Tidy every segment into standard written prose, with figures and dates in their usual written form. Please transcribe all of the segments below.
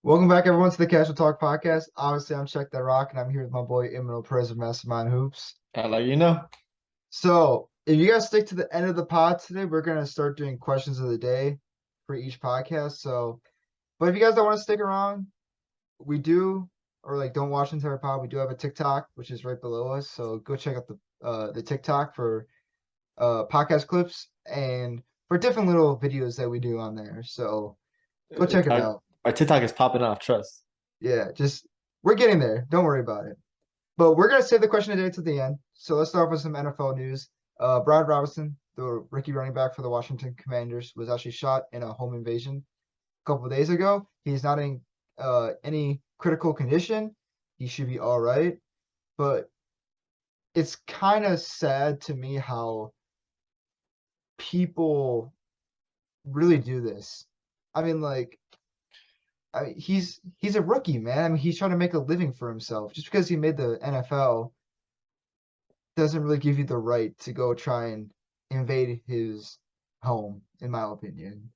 Welcome back, everyone, to the Casual Talk Podcast. Obviously, I'm Check That Rock, and I'm here with my boy Imanol of Mastermind Hoops. I let you know. So, if you guys stick to the end of the pod today, we're gonna start doing questions of the day for each podcast. But if you guys don't want to stick around, we do, or like don't watch the entire pod. We do have a TikTok, which is right below us. So go check out the TikTok for podcast clips and for different little videos that we do on there. So go check it Our, out. our TikTok is popping off, trust. Yeah, just we're getting there. Don't worry about it. But we're gonna save the question of the day to the end. So let's start with some NFL news. Brad Robinson, the rookie running back for the Washington Commanders, was actually shot in a home invasion a couple of days ago. He's not in any critical condition. He should be all right. But it's kind of sad to me how people really do this. I mean, like, he's a rookie, man. I mean, he's trying to make a living for himself. Just because he made the NFL doesn't really give you the right to go try and invade his home, in my opinion.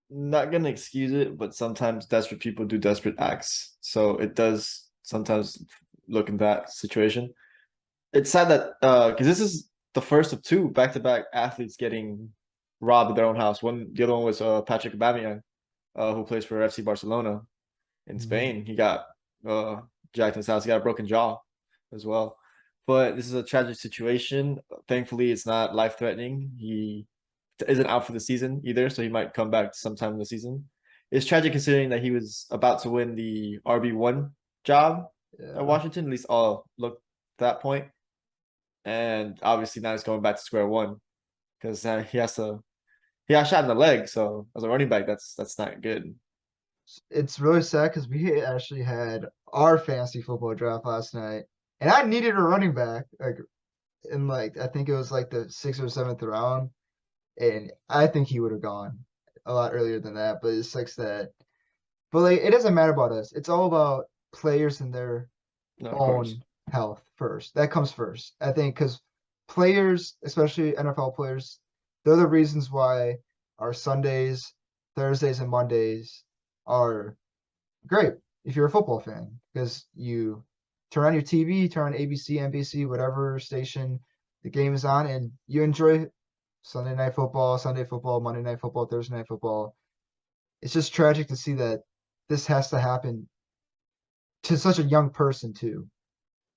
Not gonna excuse it, but sometimes desperate people do desperate acts. So it does sometimes look in that situation. It's sad that because this is the first of two back-to-back athletes getting robbed at their own house. The other one was Patrick Aubameyang, who plays for FC Barcelona in Mhm. Spain. He got uh jacked in his house. He got a broken jaw as well. But this is a tragic situation. Thankfully, it's not life threatening. He isn't out for the season either, so he might come back sometime in the season. It's tragic considering that he was about to win the RB1 job at Yeah. Washington, at least all look at that point. And obviously now he's going back to square one because he got shot in the leg. So as a running back, that's not good. It's really sad because we actually had our fantasy football draft last night, and I needed a running back, like I think it was like the sixth or seventh round, and I think he would have gone a lot earlier than that. But it sucks that. But like, it doesn't matter about us. It's all about players and their No, of course. own health first. That comes first, I think, because players, especially NFL players, they're the reasons why our Sundays, Thursdays, and Mondays are great if you're a football fan, because you turn on your TV, turn on ABC, NBC, whatever station the game is on, and you enjoy Sunday night football, Sunday football, Monday night football, Thursday night football. It's just tragic to see that this has to happen to such a young person too,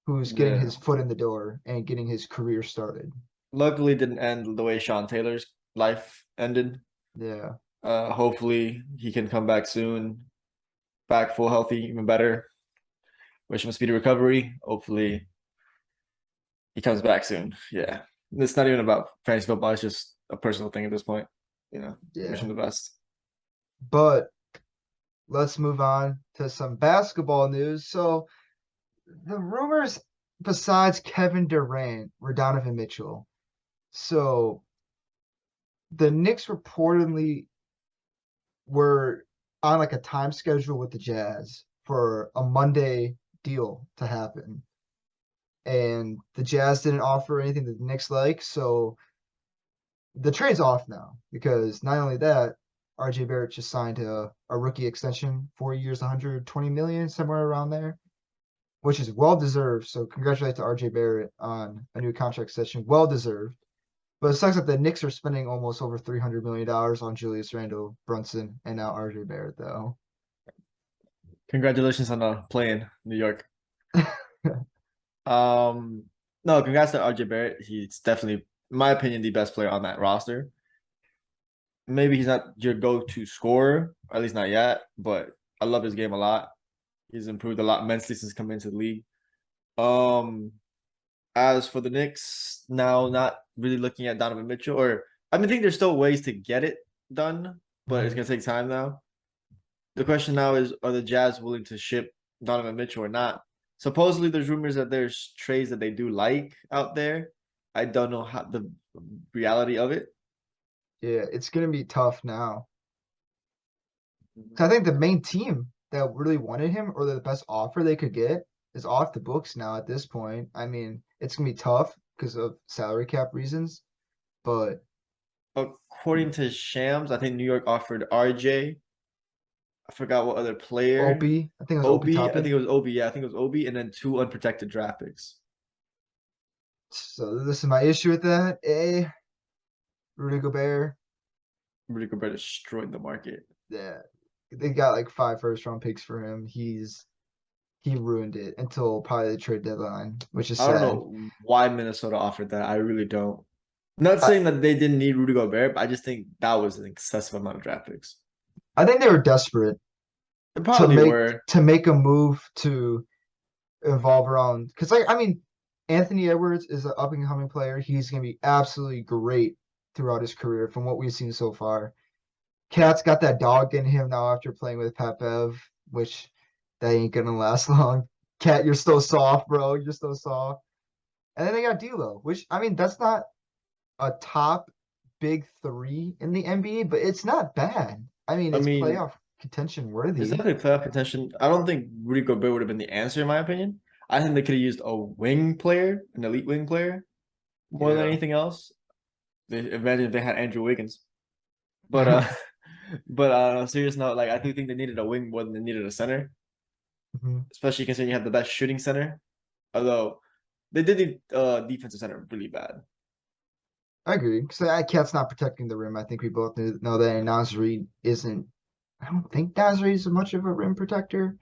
who's getting Yeah. his foot in the door and getting his career started. Luckily, it didn't end the way Sean Taylor's life ended. Yeah. Hopefully he can come back soon, back full healthy, even better. Wish him a speedy recovery. Hopefully he comes back soon. Yeah. It's not even about fantasy football, it's just a personal thing at this point. Wish Yeah. him the best. But let's move on to some basketball news. So the rumors besides Kevin Durant were Donovan Mitchell. So the Knicks reportedly were on like a time schedule with the Jazz for a Monday deal to happen. And the Jazz didn't offer anything that the Knicks like, so the trade's off now because not only that, RJ Barrett just signed a rookie extension, 4 years, 120 million, somewhere around there, which is well deserved. So congratulations to RJ Barrett on a new contract extension, well deserved. But it sucks that the Knicks are spending almost over $300 million on Julius Randle, Brunson, and now RJ Barrett, though. Congratulations on playing New York. Um, no, congrats to RJ Barrett. He's definitely, in my opinion, the best player on that roster. Maybe he's not your go-to scorer, or at least not yet, but I love his game a lot. He's improved a lot mentally since coming into the league. Um, as for the Knicks, now not really looking at Donovan Mitchell, or I mean, I think there's still ways to get it done, but it's Mhm. gonna take time now. The question now is, are the Jazz willing to ship Donovan Mitchell or not? Supposedly, there's rumors that there's trades that they do like out there. I don't know how the reality of it. Yeah, it's gonna be tough now. 'Cause I think the main team that really wanted him or the best offer they could get is off the books now at this point. I mean, it's gonna be tough because of salary cap reasons, but According to Shams, I think New York offered RJ I forgot what other player. Opie. I think it was Opie Obi, I think it Toppin. was Obi. Yeah, I think it was Obi, and then two unprotected draft picks. So this is my issue with that. Rudy Gobert. Rudy Gobert destroyed the market. Yeah. They got like 5 first round picks for him. He ruined it until probably the trade deadline, which is I don't sad. know why Minnesota offered that. I really don't. Not I, saying that they didn't need Rudy Gobert, but I just think that was an excessive amount of draft picks. I think they were desperate They to probably make were. to make a move to evolve around because like I mean Anthony Edwards is an up and coming player. He's gonna be absolutely great throughout his career from what we've seen so far. Cat's got that dog in him now after playing with Pat Bev, which that ain't gonna last long. Cat, you're still soft, bro. You're still soft. And then they got D'Lo, which I mean that's not a top big three in the NBA, but it's not bad. I mean I it's mean, playoff contention it's worthy. definitely playoff contention. I don't think Rudy Gobert would have been the answer, in my opinion. I think they could have used a wing player, an elite wing player, more than Yeah. anything else. They imagine if they had Andrew Wiggins. But but on a serious note, like I do think they needed a wing more than they needed a center, Mhm. especially considering you have the best shooting center. Although they did need defensive center really bad. I agree. Because Cat's not protecting the rim. I think we both know that. And Nasri isn't. I don't think Nasri is much of a rim protector,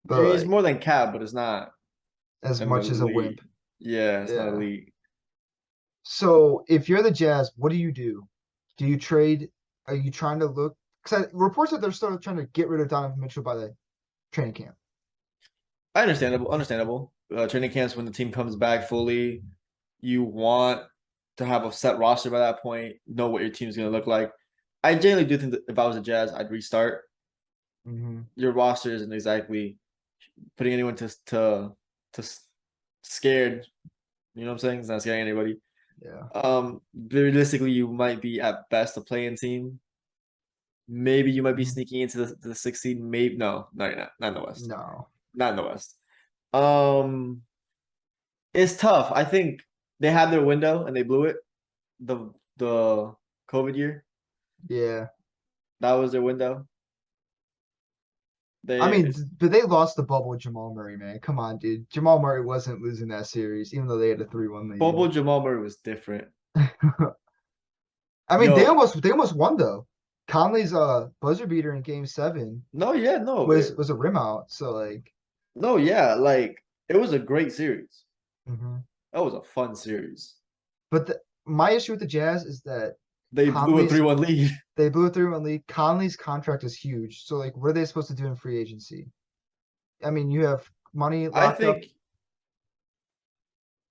but He's like more than Cab, but it's not as an much as a wimp. elite. Yeah, it's not Yeah. elite. So if you're the Jazz, what do you do? Do you trade? Are you trying to look? Because reports that they're still trying to get rid of Donovan Mitchell by the training camp. Understandable. Training camps when the team comes back fully, you want to have a set roster by that point, know what your team's going to look like. I genuinely do think that if I was a Jazz, I'd restart. Mm-hmm. Your roster isn't exactly putting anyone to scared. You know what I'm saying? It's not scaring anybody. Yeah. Realistically, you might be at best a playing team. Maybe you might be Mhm. sneaking into the 16. Maybe no, you're not. Not in the West. No. Not in the West. Um, it's tough. I think they had their window and they blew it. The COVID year, Yeah. that was their window. I They mean, but they lost the bubble with Jamal Murray, man. Come on, dude. Jamal Murray wasn't losing that series, even though they had a 3-1 Bobo lead. Jamal Murray was different. I mean, Yo, they almost won though. Conley's buzzer beater in game 7 no, yeah, was a rim out. So like, no, yeah, like it was a great series. mhm. That was a fun series. But my issue with the Jazz is that They blew a Conley's 3-1 lead. they blew a 3-1 lead. Conley's contract is huge. So like, what are they supposed to do in free agency? I mean, you have money I locked up. think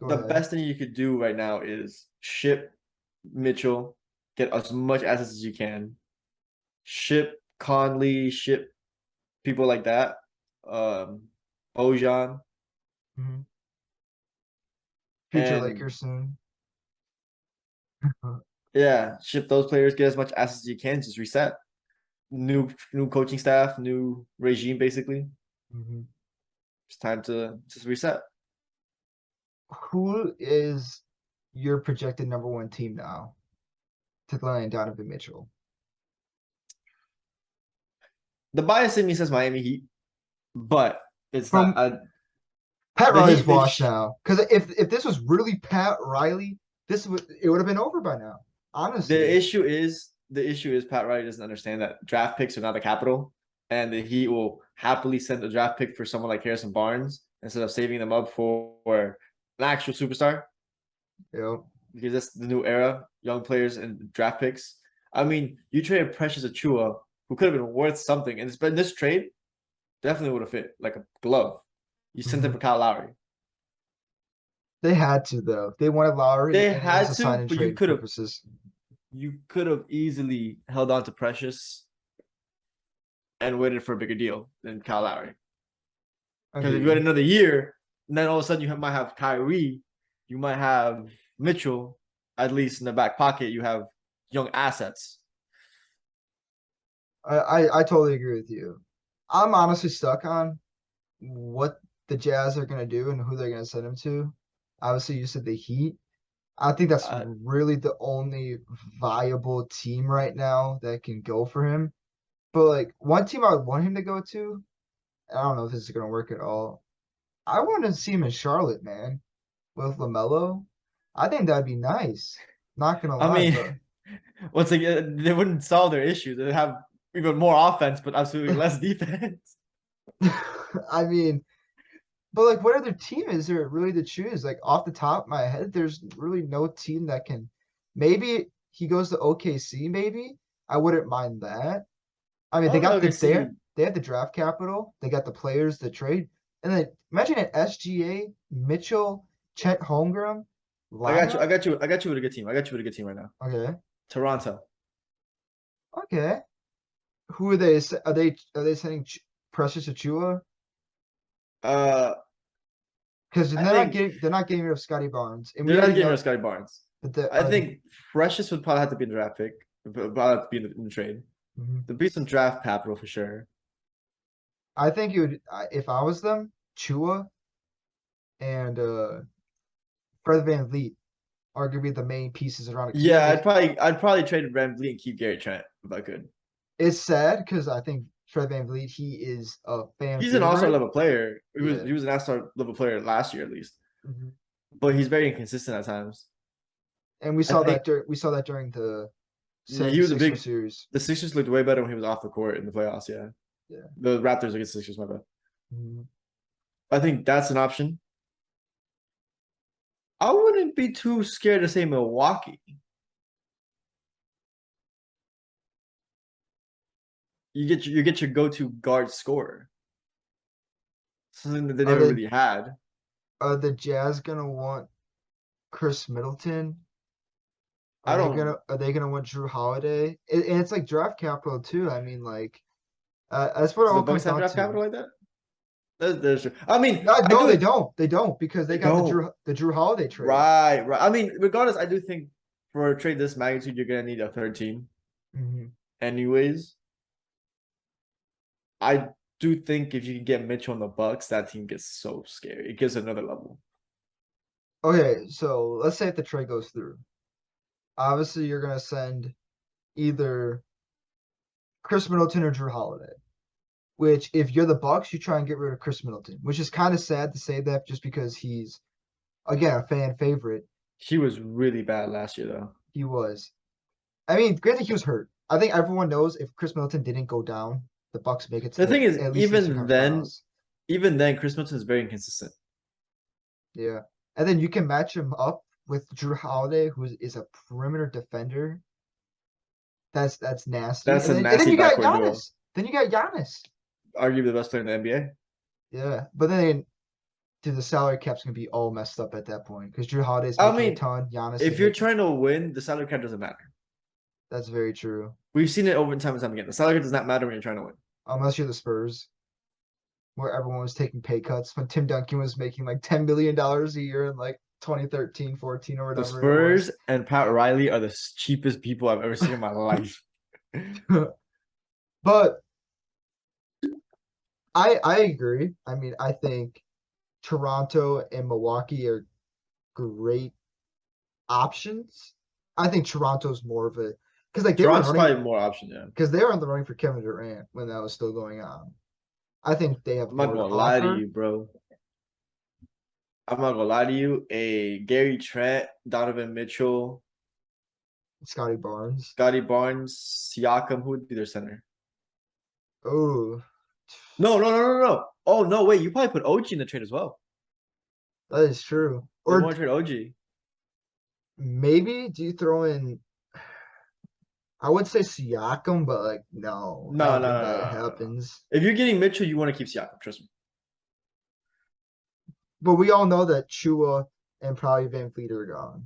Go the ahead. best thing you could do right now is ship Mitchell, get as much assets as you can, ship Conley, ship people like that. Bojan, Mhm. Future and Lakers soon. yeah, ship those players, get as much assets as you can, just reset. New coaching staff, new regime basically. Mhm. It's time to just reset. Who is your projected number one team now to land Donovan Mitchell? The bias in me says Miami Heat, but it's not. From Pat The Riley's Heat, they washed now. Because if this was really Pat Riley, it would have been over by now. Honestly. the issue is Pat Riley doesn't understand that draft picks are not the capital, and the Heat will happily send a draft pick for someone like Harrison Barnes instead of saving them up for an actual superstar Yep. because that's the new era, young players and draft picks. I mean, you traded Precious Achua, who could have been worth something, and this trade definitely would have fit like a glove. You sent him Mhm. for Kyle Lowry. They had to though. They wanted Lowry, They and it was had a to, sign and but trade purposes. you could have easily held on to Precious and waited for a bigger deal than Kyle Lowry. Because if you had Agreed. another year, and then all of a sudden might have Kyrie, you might have Mitchell, at least in the back pocket, you have young assets. I totally agree with you. I'm honestly stuck on what the Jazz are gonna do and who they're gonna send him to. Obviously, you said the Heat. I think that's really the only viable team right now that can go for him. But like one team I would want him to go to, I don't know if this is gonna work at all. I want to see him in Charlotte, man, with LaMelo. I think that'd be nice. Not gonna I lie, mean, but once again, they wouldn't solve their issue. They'd have even more offense, but absolutely less defense. I mean, but like, what other team is there really to choose? Like off the top of my head, there's really no team that can. Maybe he goes to OKC. Maybe I wouldn't mind that. I mean, I don't know. Okay, see, they have the draft capital. They got the players to trade, and then imagine an SGA, Mitchell, Chet Holmgren I got you. lineup. I got you. I got you with a good team. I got you with a good team right now. Okay, Toronto. okay. Who are they? Are they sending Precious Achua? Uh, Because I think they're not getting rid of Scotty Barnes, and we they're not already getting rid know of Scotty Barnes. that the I think Precious would probably have to be in the draft pick. Probably have to be in the trade. Mhm. There'd be some draft capital for sure. I think it would if I was them, Chua and Fred VanVleet are gonna be the main pieces around it. Because Yeah, I'd probably trade Van Vliet and keep Gary Trent if I could. it's sad because I think Fred VanVleet, he is a fan He's an all-star favorite. level player. He was Yeah. he was an all-star level player last year at least, Mhm. but he's very inconsistent at times. And I think we saw that during the yeah, he was a 76er big. series. The Sixers looked way better when he was off the court in the playoffs. Yeah, Yeah. the Raptors against the Sixers. My bad. Mhm. I think that's an option. I wouldn't be too scared to say Milwaukee. You get your go-to guard scorer, something that they Are never the really had. are the Jazz gonna want Chris Middleton? I don't. Are they gonna want Drew Holiday? And it's like draft capital too. I mean, like that's what it Do the all Bucks comes have down draft to. capital like that? That's true. I mean, No, I no, do. they don't. They don't because They they got don't. The Drew Holiday trade. Right, right. I mean, regardless, I do think for a trade this magnitude, you're gonna need a third team, Hmm. anyways. I do think if you can get Mitchell on the Bucks, that team gets so scary. It gets another level. Okay, so let's say if the trade goes through, obviously you're gonna send either Chris Middleton or Drew Holiday. Which, if you're the Bucks, you try and get rid of Chris Middleton, which is kind of sad to say that just because he's again a fan favorite. He was really bad last year, though. He was. I mean, granted, he was hurt. I think everyone knows if Chris Middleton didn't go down, the Bucks make it The to thing is, at least the Eastern Conference Finals. even then, Chris Middleton is very inconsistent. Yeah, and then you can match him up with Drew Holiday, who is a perimeter defender. That's nasty. That's a And then nasty you got backcourt duo. Giannis. Then you got Giannis. Arguably the best player in the NBA. Yeah, but then dude, the salary cap's gonna be all messed up at that point because Drew Holiday's I making a mean, ton. Giannis if is you're making. trying to win, the salary cap doesn't matter. That's very true. We've seen it over and time again. The salary cap does not matter when you're trying to win. Unless you're the Spurs, where everyone was taking pay cuts when Tim Duncan was making like $10 million a year in like 2013, 14 or The whatever it Spurs was. and Pat Riley are the cheapest people I've ever seen in my life. But I agree. I mean, I think Toronto and Milwaukee are great options. I think Toronto's more of a because like they were Toronto's running probably more option, yeah. because they were in the running for Kevin Durant when that was still going on. I think they have I'm not more to gonna lie to offer. you, bro. I'm not gonna lie to you. A Gary Trent, Donovan Mitchell, Scotty Barnes. Scotty Barnes, Siakam, who would be their center? Oh, No, no, no, no, no. Oh no, wait, you probably put OG in the trade as well. that is true. They Or want to trade OG. maybe do you throw in? I would say Siakam, but like no, I No, don't no, think no, no, that no, no. happens. If you're getting Mitchell, you want to keep Siakam, trust me. But we all know that Chua and probably Van Fleet are gone.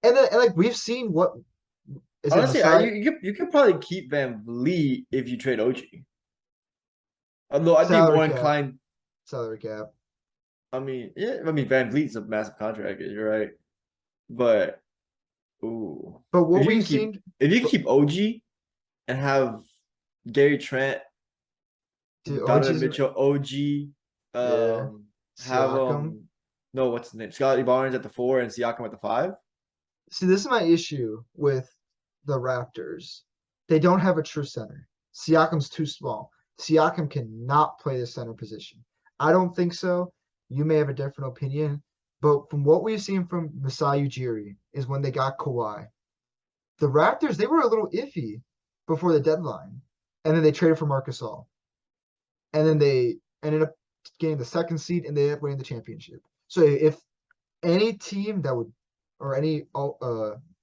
And then and like we've seen what is it Honestly, Masai you could probably keep Van Vliet if you trade OG. Although I'd be salary more cap, inclined. salary cap. I mean, yeah, I mean Van Vliet's a massive contract, you're right. But ooh, But what if you we've can keep seen, if you can keep OG and have Gary Trent, dude, Donovan OG's Mitchell, OG, yeah, have Siakam. no, what's his name? Scotty Barnes at the 4 and Siakam at the 5. See, this is my issue with the Raptors. They don't have a true center. Siakam's too small. Siakam cannot play the center position. I don't think so. You may have a different opinion, but from what we've seen from Masai Ujiri is when they got Kawhi. The Raptors, they were a little iffy before the deadline, and then they traded for Marc Gasol, and then they ended up getting the second seed, and they ended up winning the championship. So if any team that would, or any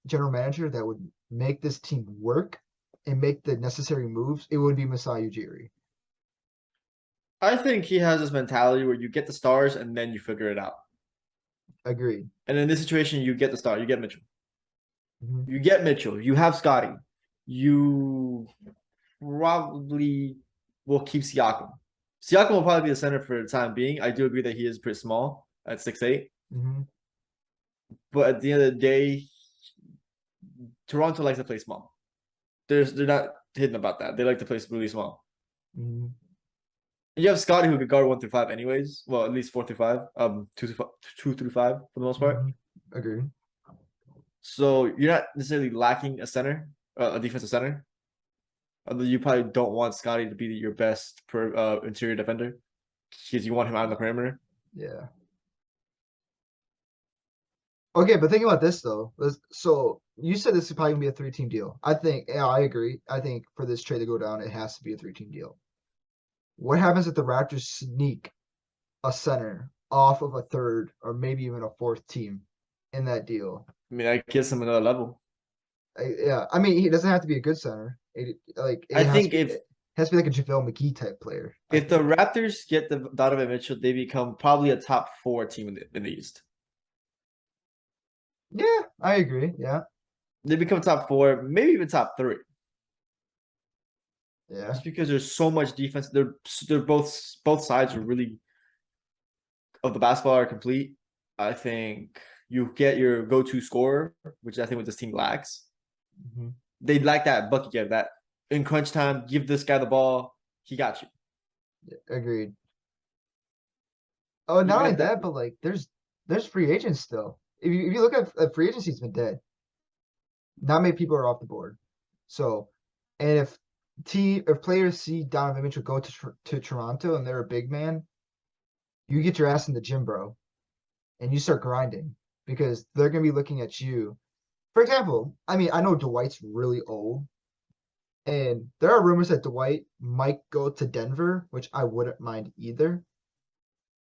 general manager that would make this team work and make the necessary moves, it would be Masai Ujiri. I think he has this mentality where you get the stars and then you figure it out. Agreed. And in this situation, you get the star, you get Mitchell. Mhm. You get Mitchell, you have Scotty. You probably will keep Siakam. Siakam will probably be the center for the time being. I do agree that he is pretty small at 6'8". Mhm. But at the end of the day, Toronto likes to play small. They're not hidden about that. They like to play really small. Mhm. You have Scotty who could guard 1 through 5 anyways. Well, at least 4 through 5. 2 through 5 for the most part. Mhm. Agreed. So you're not necessarily lacking a center, a defensive center. Although you probably don't want Scotty to be your best interior defender because you want him out on the perimeter. Yeah. Okay, but think about this though. So you said this is probably gonna be a three-team deal. I think, yeah, I agree. I think for this trade to go down, it has to be a three-team deal. What happens if the Raptors sneak a center off of a third or maybe even a fourth team in that deal? I mean, I guess him another level. Yeah, I mean, he doesn't have to be a good center. I It has to think be it has to be like a JaVale McGee type player, I if the think. Raptors get the Donovan Mitchell, they become probably a top 4 team in the East. Yeah, I agree. Yeah, They become top 4, maybe even top 3. yeah. Just because there's so much defense. They're both sides are really of the basketball are complete. I think you get your go-to scorer, which I think what this team lacks. Hmm. They lack that bucket getter, that in crunch time, give this guy the ball, he got you. Agreed. Oh, You not only get that. that, but like there's free agents still. If you look at free agency's been dead. Not many people are off the board. So, and if players see Donovan Mitchell go to Toronto and they're a big man, you get your ass in the gym, bro, and you start grinding because they're gonna be looking at you. For example, I mean, I know Dwight's really old, and there are rumors that Dwight might go to Denver, which I wouldn't mind either.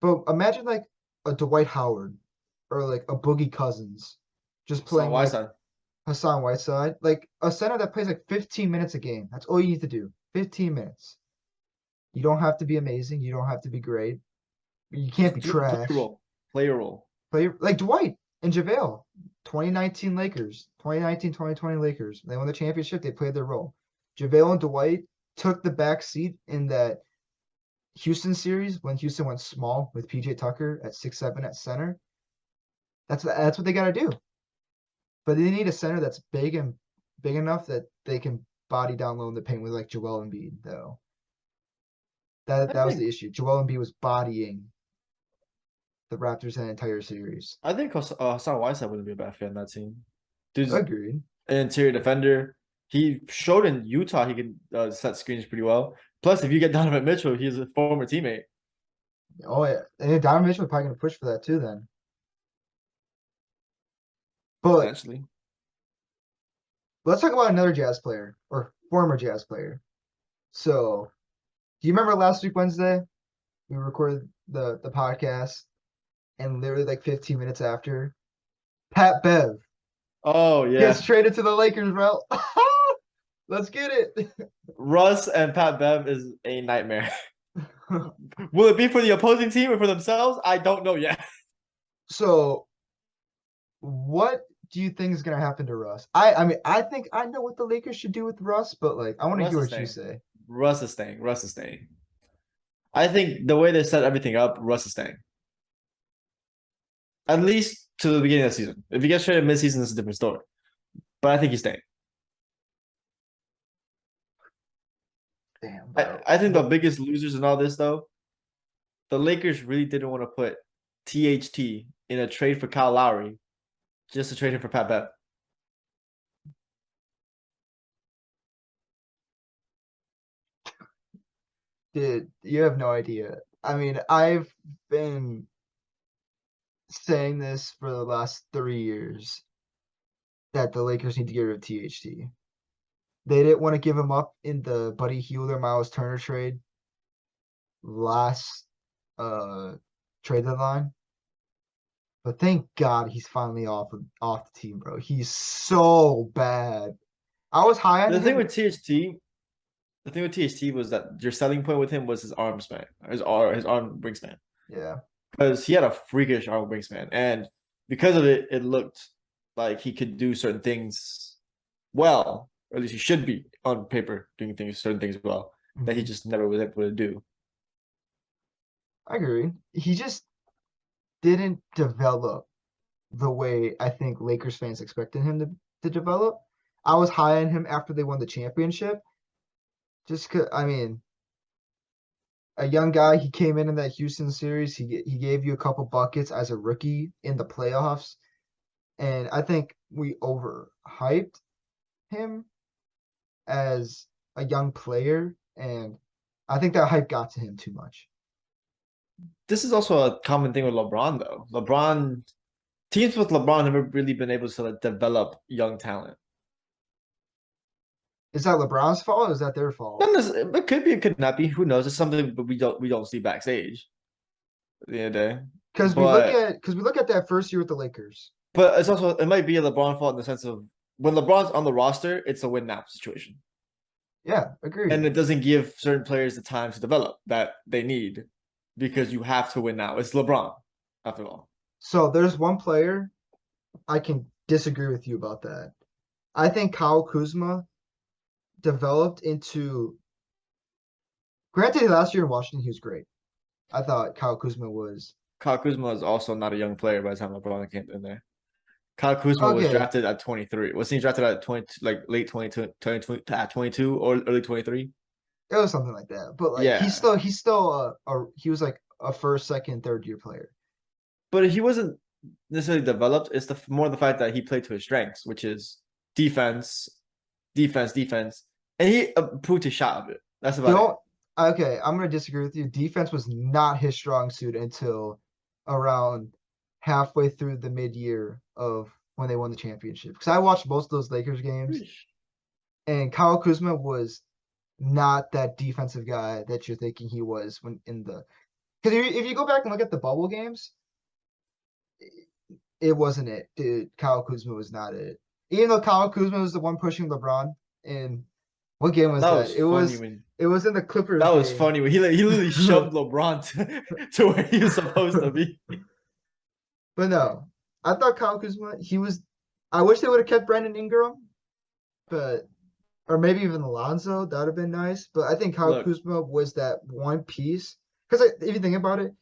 But imagine like a Dwight Howard or like a Boogie Cousins just So on playing like Whiteside. Hassan Whiteside, like a center that plays like 15 minutes a game. That's all you need to do. 15 minutes. You don't have to be amazing. You don't have to be great. You can't Just be play a trash. role. Play a role. Play like Dwight and JaVale. 2019 Lakers, 2019, 2020 Lakers. They won the championship. They played their role. JaVale and Dwight took the back seat in that Houston series when Houston went small with PJ Tucker at 6'7" at center. That's what they got to do. But they need a center that's big enough that they can body down low in the paint with like Joel Embiid, though. I That was think the issue. Joel Embiid was bodying the Raptors that entire series. I think Hassan Whiteside wouldn't be a bad fit in that team. Dude's an Agreed. interior defender. He showed in Utah he can set screens pretty well. Plus, if you get Donovan Mitchell, he's a former teammate. Oh yeah, and Donovan Mitchell probably gonna push for that too. Then, but Potentially. let's talk about another Jazz player or former Jazz player. So, do you remember last week Wednesday we recorded the podcast and literally like 15 minutes after Pat Bev Oh gets yeah. traded to the Lakers, bro. Let's get it. Russ and Pat Bev is a nightmare. Will it be for the opposing team or for themselves? I don't know yet. So, what do you think is gonna happen to Russ? I mean, I think I know what the Lakers should do with Russ, but like I want to Russ hear is what you staying. say. Russ is staying. Russ is staying. I think the way they set everything up, Russ is staying. At least to the beginning of the season. If he gets traded mid-season, it's a different story. But I think he's staying. Damn, I, bro. I think the But biggest losers in all this, though, the Lakers really didn't want to put THT in a trade for Kyle Lowry just to trade him for Pat Bev. Dude, you have no idea. I mean, I've been saying this for the last 3 years that the Lakers need to get rid of THT. They didn't want to give him up in the Buddy Hield or Miles Turner trade last uh trade deadline. But thank God he's finally off the team, bro. He's so bad. I was high on The thing him. with THT, the thing with THT was that your selling point with him was his arm span, his arm wingspan, Yeah, because he had a freakish arm wingspan, and because of it, it looked like he could do certain things well, or at least he should be on paper doing certain things well that he mhm. just never was able to do. I agree. He just didn't develop the way I think Lakers fans expected him to develop. I was high on him after they won the championship. Just cause, I mean, a young guy, he came in that Houston series. He gave you a couple buckets as a rookie in the playoffs, and I think we overhyped him as a young player, and I think that hype got to him too much. This is also a common thing with LeBron, though. LeBron teams with LeBron never really been able to like, develop young talent. Is that LeBron's fault or is that their fault? It could be, it could not be. Who knows? It's something but we don't see backstage at the end of the day. Because we look at that first year with the Lakers. But it's also it might be a LeBron fault in the sense of when LeBron's on the roster, it's a win now situation. Yeah, And agreed. it doesn't give certain players the time to develop that they need because you have to win now. It's LeBron, after all. So there's one player I can disagree with you about that. I think Kyle Kuzma developed into. Granted, last year in Washington he was great. I thought Kyle Kuzma was Kyle Kuzma is also not a young player by the time LeBron came in there. Kyle Kuzma was okay. drafted at 23. Was he drafted at 20, like late 22, 22 or early 23? It was something like that, but like Yeah. he's still he was like a first, second, third year player. But he wasn't necessarily developed. It's more the fact that he played to his strengths, which is defense, defense, and he improved his shot of it. That's about it. Don't Okay, I'm gonna disagree with you. Defense was not his strong suit until around halfway through the mid-year of when they won the championship. Because I watched most of those Lakers games, and Kyle Kuzma was not that defensive guy that you're thinking he was when in the. Because if you go back and look at the bubble games, it wasn't it, dude. Kyle Kuzma was not it. Even though Kyle Kuzma was the one pushing LeBron in what game was That that? was funny when It was in the Clippers that was game. funny when he literally shoved LeBron to where he was supposed to be. But no, I thought Kyle Kuzma, he was. I wish they would have kept Brandon Ingram, but or maybe even Alonzo. That would have been nice. But I think Kyle Look, Kuzma was that one piece. Because if you think about it,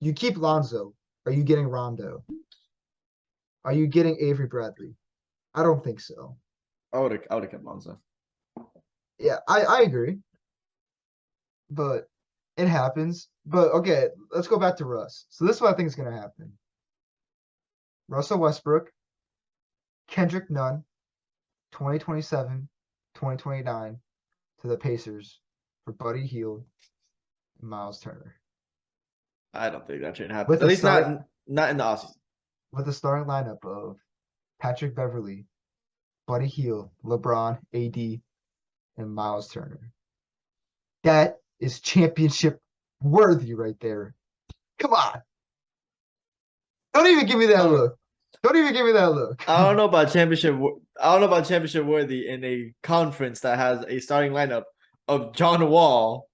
you keep Lonzo. Are you getting Rondo? Are you getting Avery Bradley? I don't think so. I would have kept Lonzo. Yeah, I agree. But it happens. But okay, let's go back to Russ. So this is what I think is going to happen. Russell Westbrook, Kendrick Nunn, 2027, 2029 to the Pacers for Buddy Hield and Miles Turner. I don't think that trade happens. With At a least start not in the offseason. with a starting lineup of Patrick Beverly, Buddy Hield, LeBron, AD, and Miles Turner. That is championship worthy right there. Come on. Don't even give me that I don't, look. Don't even give me that look. I don't know about championship. I don't know about championship worthy in a conference that has a starting lineup of John Wall,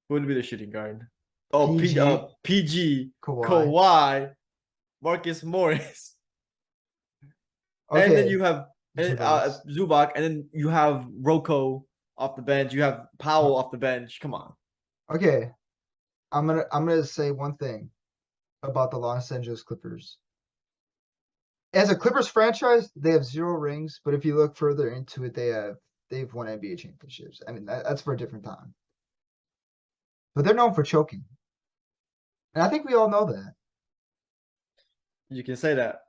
who would be the shooting guard. Oh, PG, PG, Kawhi. Kawhi, Marcus Morris, and then Okay, you have Zubac. Zubac, and then you have Rocco off the bench. You have Powell off the bench. Come on. Okay, I'm gonna say one thing about the Los Angeles Clippers. As a Clippers franchise, they have 0 rings, but if you look further into it, they've won NBA championships. I mean, that's for a different time. But they're known for choking, and I think we all know that. You can say that,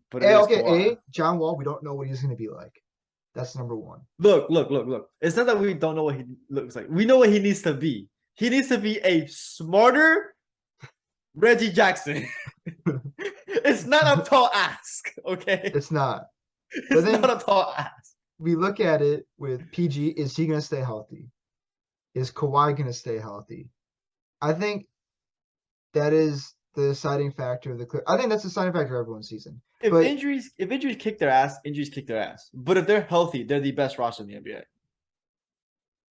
but it is Okay, Kawhi. John Wall, we don't know what he's gonna be like. That's number one. Look. It's not that we don't know what he looks like. We know what he needs to be. He needs to be a smarter Reggie Jackson. It's not a tall ask, okay? It's not. But It's not then a tall ask. we look at it with PG. Is he gonna stay healthy? Is Kawhi gonna stay healthy? I think that is the deciding factor of the. I think that's the deciding factor of everyone's season. But If injuries kick their ass, injuries kick their ass. But if they're healthy, they're the best roster in the NBA.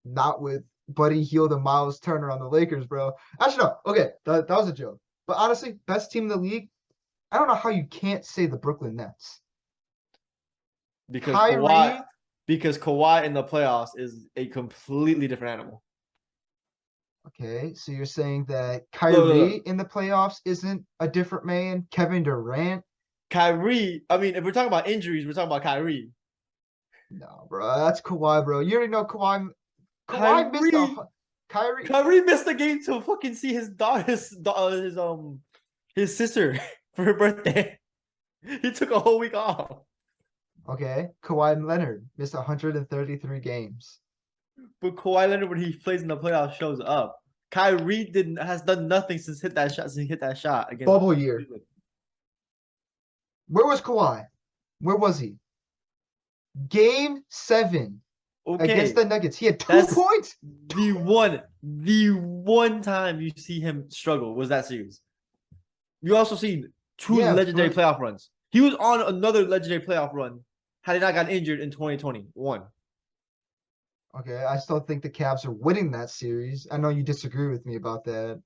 not with Buddy Hield and Miles Turner on the Lakers, bro. Actually, no. Okay, that was a joke. But honestly, best team in the league. I don't know how you can't say the Brooklyn Nets. Because Kyrie, Kawhi in the playoffs is a completely different animal. okay, so you're saying that Look, Kyrie in the playoffs isn't a different man? Kevin Durant? Kyrie, I mean, if we're talking about injuries, we're talking about Kyrie. No, bro, that's Kawhi, bro. You already know Kawhi. Kawhi missed Kyrie, a Kyrie. Kyrie missed the game to fucking see his sister for her birthday. He took a whole week off. Okay, Kawhi Leonard missed 133 games. But Kawhi Leonard, when he plays in the playoffs, shows up. Kyrie has done nothing since he hit that shot against Bubble year. Cleveland. Where was Kawhi? Where was he? Game 7 against the Nuggets. He had 2 points. The one time you see him struggle was that series. You also see two legendary playoff runs. He was on another legendary playoff run had he not gotten injured in 2021. Okay, I still think the Cavs are winning that series. I know you disagree with me about that.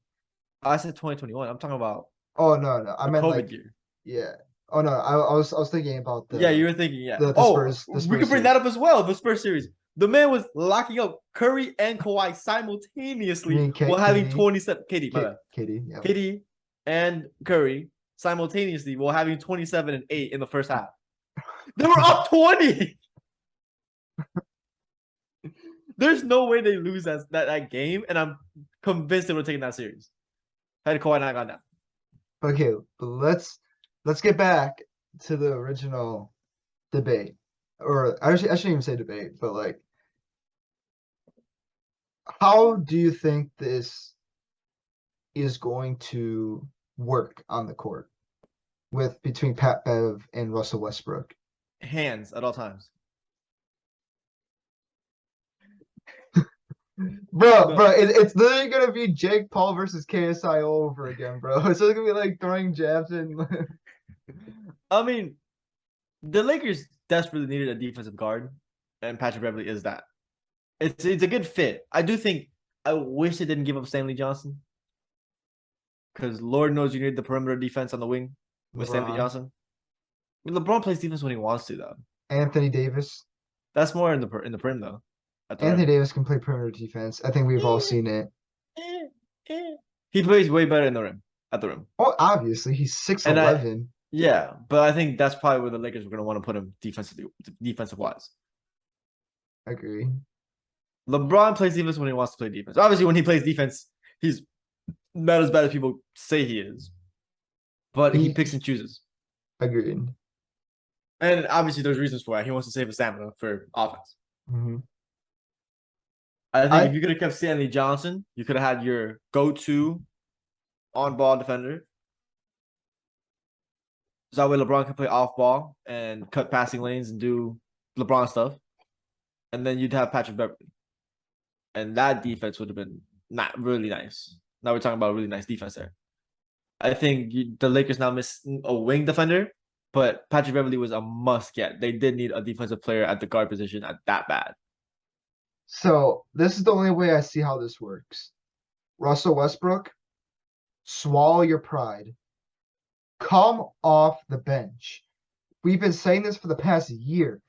I said 2021. I'm talking about Oh no, I meant COVID like year. yeah. Oh no, I was thinking about the you were thinking the Spurs. The Spurs we could bring that up as well. The Spurs series. The man was locking up Curry and Kawhi simultaneously while having 27. KD and Curry simultaneously while having 27 and 8 in the first half. They were up 20. There's no way they lose that game, and I'm convinced they would have taken that series. Had Kawhi not gone down. Okay, but let's get back to the original debate. Or I shouldn't even say debate, but like how do you think this is going to work on the court with between Pat Bev and Russell Westbrook? Hands at all times. Bro, it's literally gonna be Jake Paul versus KSI all over again, bro. It's just gonna be like throwing jabs in. I mean, the Lakers desperately needed a defensive guard, and Patrick Beverley is that. It's a good fit. I do think I wish they didn't give up Stanley Johnson, because Lord knows you need the perimeter defense on the wing with Stanley Johnson. I mean, LeBron plays defense when he wants to, though. Anthony Davis. That's more in the prim though. Anthony Davis can play perimeter defense. I think we've all seen it. He plays way better in the rim, at the rim. Oh, obviously he's 6'11". Yeah, but I think that's probably where the Lakers were going to want to put him defensive wise. Agree. LeBron plays defense when he wants to play defense. Obviously, when he plays defense, he's not as bad as people say he is, but he picks and chooses. Agreed. And obviously, there's reasons for that. He wants to save his stamina for offense. Mm-hmm. I think if you could have kept Stanley Johnson, you could have had your go-to on-ball defender. So that way LeBron can play off-ball and cut passing lanes and do LeBron stuff. And then you'd have Patrick Beverley. And that defense would have been not really nice. Now we're talking about a really nice defense there. I think the Lakers now miss a wing defender, but Patrick Beverley was a must-get. They did need a defensive player at the guard position at that bad. So this is the only way I see how this works. Russell Westbrook, swallow your pride. Come off the bench. We've been saying this for the past year.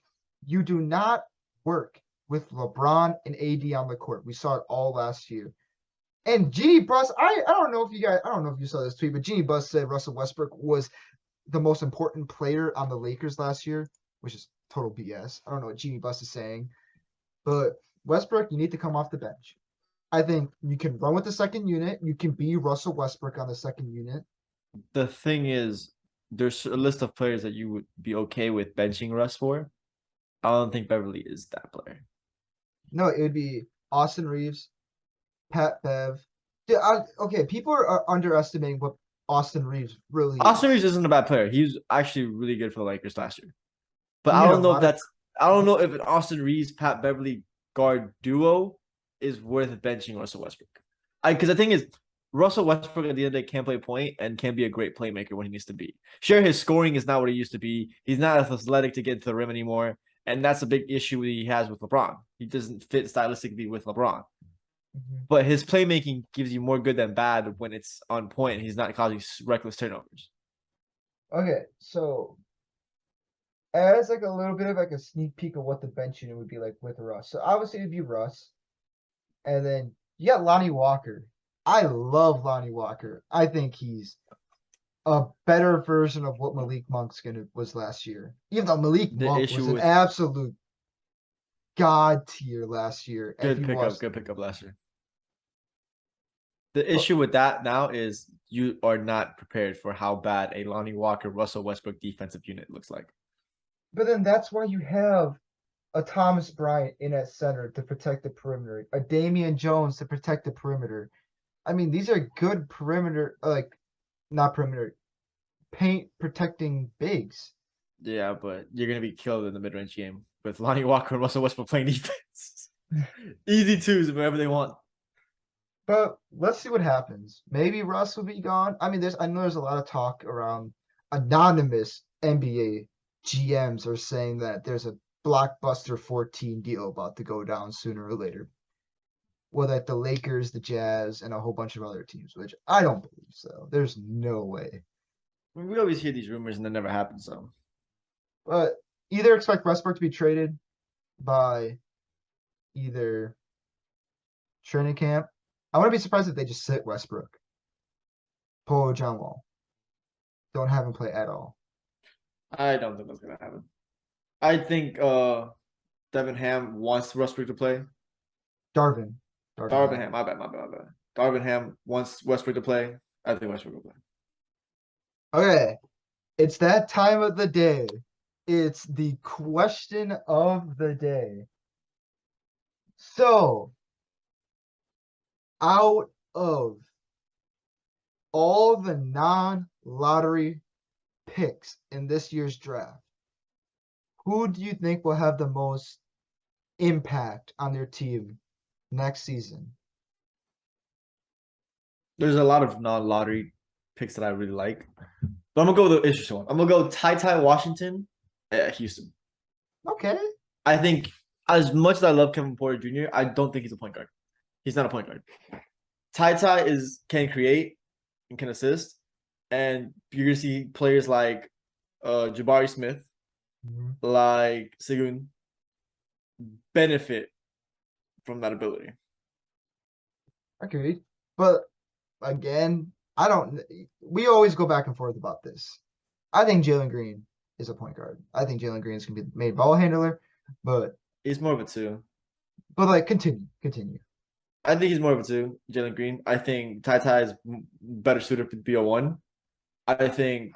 You do not work with LeBron and AD on the court. We saw it all last year. And Jeannie Buss, I don't know if you saw this tweet, but Jeannie Buss said Russell Westbrook was the most important player on the Lakers last year, which is total BS. I don't know what Jeannie Buss is saying. But Westbrook, you need to come off the bench. I think you can run with the second unit. You can be Russell Westbrook on the second unit. The thing is, there's a list of players that you would be okay with benching Russ for. I don't think Beverly is that player. No, it would be Austin Reeves, Pat Bev. Yeah, okay, people are underestimating what Austin Reeves really Austin Reeves is. isn't a bad player. He was actually really good for the Lakers last year. But He I made a don't know if lot of that's I don't know if an Austin Reeves Pat Beverly guard duo is worth benching Russell Westbrook. Because the thing is, Russell Westbrook at the end of the day can play point and can be a great playmaker when he needs to be. Sure, his scoring is not what he used to be. He's not as athletic to get to the rim anymore, and that's a big issue he has with LeBron. He doesn't fit stylistically with LeBron. Mhm. But his playmaking gives you more good than bad when it's on point and he's not causing reckless turnovers. Okay, so as like a little bit of like a sneak peek of what the bench unit would be like with Russ. So obviously it'd be Russ, and then you got Lonnie Walker. I love Lonnie Walker. I think he's a better version of what Malik Monk's gonna was last year. Even though Malik The Monk was issue an with absolute god tier last year. If you watched, good pickup last year. The but issue with that now is you are not prepared for how bad a Lonnie Walker, Russell Westbrook defensive unit looks like. but then that's why you have a Thomas Bryant in at center to protect the perimeter, a Damian Jones to protect the perimeter. I mean, these are good perimeter, like not perimeter, paint protecting bigs. Yeah, but you're gonna be killed in the mid-range game with Lonnie Walker and Russell Westbrook playing defense. Easy twos wherever they want. But let's see what happens. Maybe Russ will be gone. I mean, I know there's a lot of talk around anonymous NBA GMs are saying that there's a blockbuster 14 deal about to go down sooner or later. Well, that the Lakers, the Jazz, and a whole bunch of other teams, which I don't believe so. There's no way. We always hear these rumors and they never happen. So But either expect Westbrook to be traded by either training camp. I wouldn't be surprised if they just sit Westbrook, pull John Wall, don't have him play at all. I don't think that's gonna happen. I think Devin Ham wants Westbrook to play. Darvin, Darvin Darvin Ham. Ham, my bad. Darvin Ham wants Westbrook to play. I think Westbrook will play. Okay, it's that time of the day. It's the question of the day. So, out of all the non-lottery picks in this year's draft, who do you think will have the most impact on their team next season? There's a lot of non-lottery picks that I really like. But I'm gonna go with the interesting one. I'm gonna go Ty Washington at Houston. Okay. I think as much as I love Kevin Porter Jr., I don't think he's a point guard. He's not a point guard. Ty is can create and can assist, and you're gonna see players like Jabari Smith, Mhm. like Sigun, benefit from that ability. Agreed. But again, I don't. We always go back and forth about this. I think Jalen Green is a point guard. I think Jalen Green is gonna be made ball handler, but He's more of a two. like continue. I think he's more of a two, Jalen Green. I think Ty is better suited to be a one. I think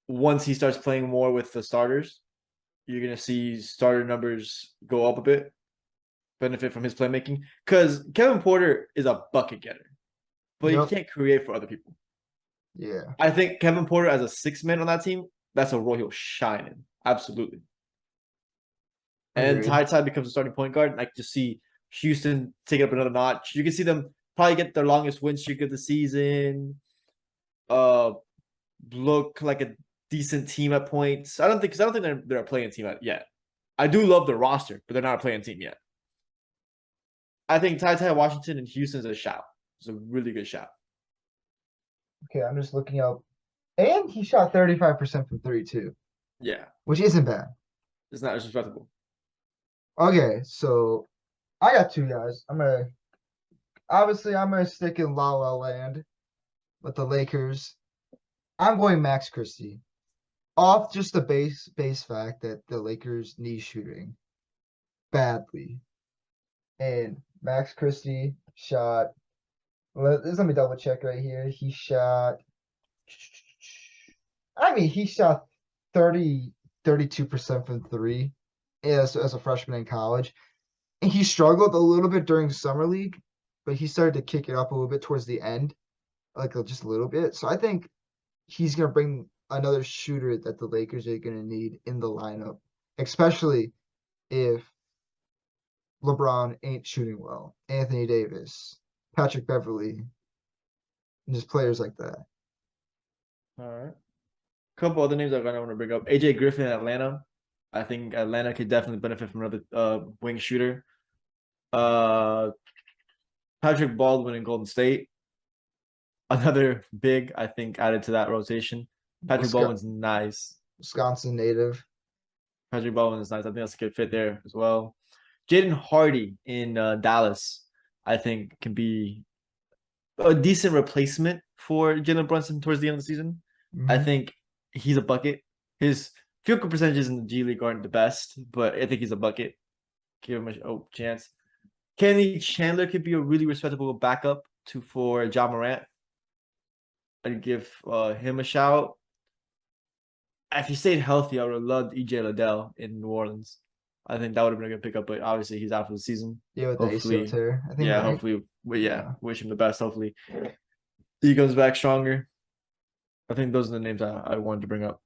once he starts playing more with the starters, you're gonna see starter numbers go up a bit, benefit from his playmaking. Because Kevin Porter is a bucket getter, but he Yep. can't create for other people. Yeah. I think Kevin Porter as a six man on that team, that's a role he'll shine in. Absolutely. And Agreed. Ty becomes a starting point guard. And I can just see Houston take it up another notch. You can see them probably get their longest win streak of the season. Look like a decent team at points. I don't think they're a playing team yet. I do love the roster, but they're not a playing team yet. I think Ty Washington and Houston's a shout. It's a really good shout. Okay, I'm just looking up, and he shot 35% from three too, Yeah, which isn't bad. it's not disrespectful. Okay, so I got two guys. I'm gonna stick in La La Land with the Lakers. I'm going Max Christie. Off just the base fact that the Lakers need shooting badly. And Max Christie shot, let me double check right here. He shot 32% from three as a freshman in college. And he struggled a little bit during summer league, but he started to kick it up a little bit towards the end, like just a little bit. So I think he's gonna bring another shooter that the Lakers are gonna need in the lineup, especially if LeBron ain't shooting well. Anthony Davis, Patrick Beverly, and just players like that. All right. Couple other names I kind of want to bring up. AJ Griffin in Atlanta. I think Atlanta could definitely benefit from another wing shooter. Uh, Patrick Baldwin in Golden State. Another big, I think, added to that rotation. Patrick Baldwin's nice. Wisconsin native. Patrick Baldwin is nice. I think that's a good fit there as well. Jaden Hardy in Dallas, I think, can be a decent replacement for Jalen Brunson towards the end of the season. I think he's a bucket. His field goal percentages in the G League aren't the best, but I think he's a bucket. Give him a chance. Kenny Chandler could be a really respectable backup for Ja Morant. I'd give him a shout. If he stayed healthy, I would have loved EJ Liddell in New Orleans. I think that would have been a good pickup, but obviously he's out for the season. Yeah, with the ACL tear. I think yeah, hopefully, wish him the best. Hopefully, he comes back stronger. I think those are the names I wanted to bring up.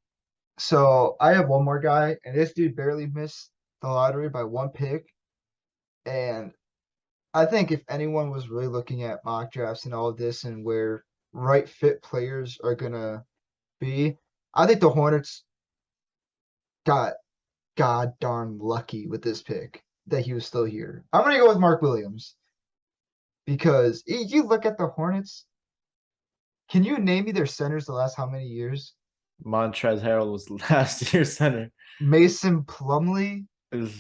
So I have one more guy, and this dude barely missed the lottery by one pick. And I think if anyone was really looking at mock drafts and all of this and where right fit players are gonna be, I think the Hornets got god darn lucky with this pick that he was still here. I'm gonna go with Mark Williams because if you look at the Hornets, can you name me their centers the last how many years? Montrezl Harrell was last year's center. Mason Plumlee. And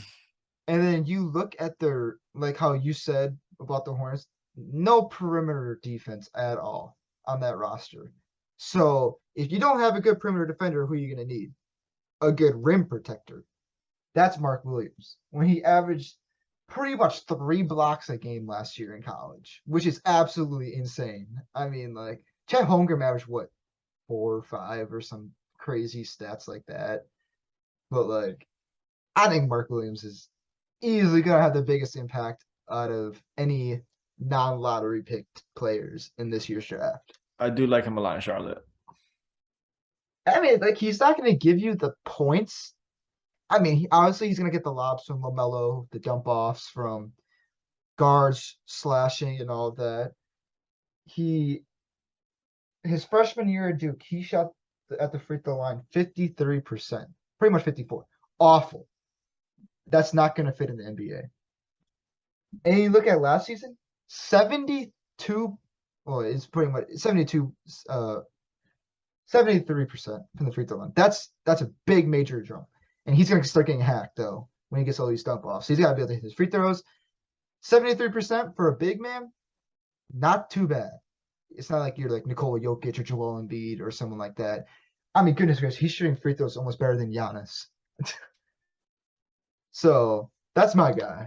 then you look at their, like how you said about the Hornets, no perimeter defense at all on that roster. So if you don't have a good perimeter defender, who are you going to need? A good rim protector. That's Mark Williams. When he averaged pretty much 3 blocks a game last year in college, which is absolutely insane. I mean, like, Chet Holmgren averaged what, 4 or 5 or some crazy stats like that. But, like, I think Mark Williams is easily going to have the biggest impact out of any non-lottery picked players in this year's draft. I do like him a lot in Charlotte. I mean, like, he's not going to give you the points. I mean, obviously he's going to get the lobs from LaMelo, the dump offs from guards slashing and all of that. His freshman year at Duke, he shot at the free throw line 53%, pretty much 54. Awful. That's not going to fit in the NBA. And you look at last season, 72, well, it's pretty much 72, 73% from the free throw line. That's a big major jump. And he's going to start getting hacked, though, when he gets all these dump offs. So he's got to be able to hit his free throws. 73% for a big man, not too bad. It's not like you're like Nikola Jokic or Joel Embiid or someone like that. I mean, goodness gracious, he's shooting free throws almost better than Giannis. So that's my guy.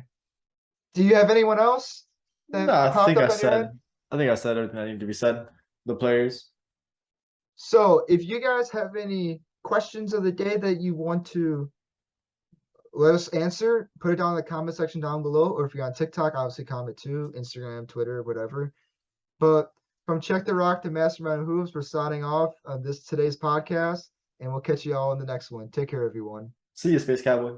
Do you have anyone else? No, I think I said everything that needed to be said. The players. So if you guys have any questions of the day that you want to let us answer, put it down in the comment section down below. Or if you're on TikTok, obviously comment too, Instagram, Twitter, whatever. But from Check the Rock to Mastermind Hoops, we're signing off on today's podcast, and we'll catch you all in the next one. Take care, everyone. See you, Space Cowboy.